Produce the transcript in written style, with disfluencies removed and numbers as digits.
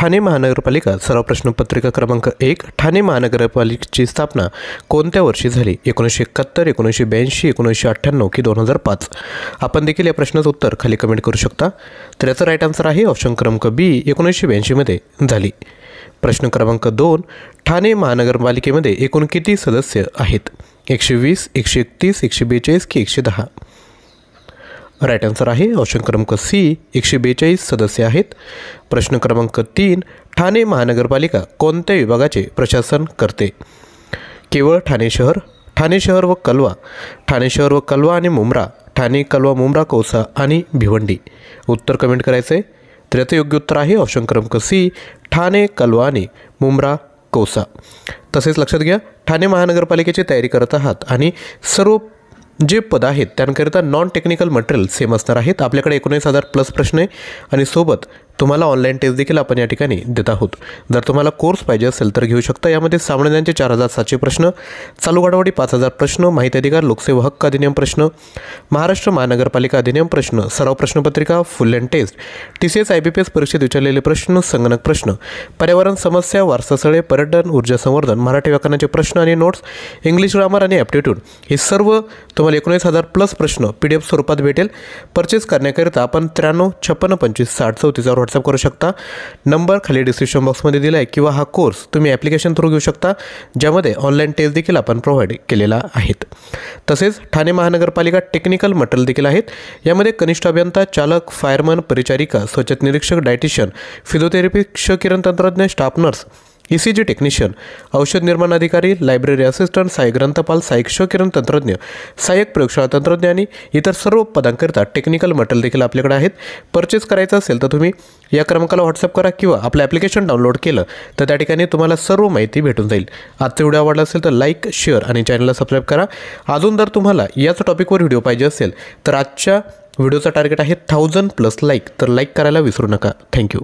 ठाणे महानगरपालिका सराव प्रश्नपत्रिका क्रमांक 1 ठाणे महानगरपालिकेची स्थापना कोणत्या वर्षी झाली? 1971, 1982, 1998 की 2005? आपण देखील या प्रश्नाचं उत्तर खाली कमेंट करू शकता. तर याचा राईट आन्सर आहे ऑप्शन क्रमांक बी, 1982 मध्ये झाली. प्रश्न क्रमांक 2 ठाणे महानगरपालिकेमध्ये एकूण किती सदस्य आहेत? 120, 131, 142 की 110? राईट आन्सर आहे ऑप्शन क्रमांक सी, 142 सदस्य आहेत. प्रश्न क्रमांक 3 ठाणे महानगरपालिका कोणत्या विभागाचे प्रशासन करते? केवळ ठाणे शहर व कलवा, ठाणे शहर व कलवा आणि मुंब्रा, ठाणे कलवा मुंब्रा कौसा आणि भिवंडी? उत्तर कमेंट करायचं आहे. तर याचं योग्य उत्तर आहे ऑप्शन क्रमांक सी, ठाणे कलवा आणि मुंब्रा कौसा. तसेच लक्षात घ्या, ठाणे महानगरपालिकेची तयारी करत आहात आणि सर्व जे पद आहेत त्यांकरिता नॉन टेक्निकल मटेरियल सेम असणार आहेत. आपल्याकडे 19,000 प्लस प्रश्न आहे आणि सोबत तुम्हाला ऑनलाईन टेस्ट देखील आपण या ठिकाणी देत आहोत. जर तुम्हाला कोर्स पाहिजे असेल तर घेऊ शकता. यामध्ये सामान्यांचे 4,700 प्रश्न, चालू घडामोडी 5,000 प्रश्न, माहिती अधिकार लोकसेवा हक्क अधिनियम प्रश्न, महाराष्ट्र महानगरपालिका अधिनियम प्रश्न, सराव प्रश्नपत्रिका, full and test, TCS IBPS परीक्षेत विचारलेले प्रश्न, संगणक प्रश्न, पर्यावरण समस्या, वारसास्थळे, पर्यटन, ऊर्जा संवर्धन, मराठी व्याकरणाचे प्रश्न आणि नोट्स, इंग्लिश ग्रामर आणि ॲप्टिट्यूड हे सर्व तुम्हाला 19,000 प्लस प्रश्न PDF स्वरूपात भेटेल. परचेस करण्याकरिता आपण 93 56 25 60 34 व्हॉट्सअप करू शकता. नंबर खाली डिस्क्रिप्शन बॉक्समध्ये दिला आहे किंवा हा कोर्स तुम्ही ॲप्लिकेशन थ्रू घेऊ शकता, ज्यामध्ये ऑनलाईन टेस्ट देखील आपण प्रोव्हाइड केलेला आहेत. तसेच ठाणे महानगरपालिका टेक्निकल मटेरियल देखील आहेत. यामध्ये कनिष्ठ अभियंता, चालक, फायरमन, परिचारिका, स्वच्छता निरीक्षक, डायटिशियन, फिजिओथेरपी, क्षकिरण तंत्रज्ञ, स्टाफ नर्स, ECG टेक्निशियन, औषध निर्माण अधिकारी, लायब्ररी असिस्टंट, सहाय्यक ग्रंथपाल, सहाय्यक क्षकिरण तंत्रज्ञ, सहाय्यक प्रयोगशाळा तंत्रज्ञ आणि इतर सर्व पदांकरिता टेक्निकल मटेरियल देखील आपल्याकडे आहेत. परचेस करायचं असेल तर तुम्ही या क्रमांकाला व्हॉट्सअप करा किंवा आपलं ॲप्लिकेशन डाउनलोड केलं तर त्या ठिकाणी तुम्हाला सर्व माहिती भेटून जाईल. आजचा व्हिडिओ आवडला असेल तर लाईक, शेअर आणि चॅनलला सबस्क्राईब करा. अजून जर तुम्हाला याच टॉपिकवर व्हिडिओ पाहिजे असेल तर आजच्या व्हिडिओचा टार्गेट आहे 1000 प्लस लाईक, तर लाईक करायला विसरू नका. थँक्यू.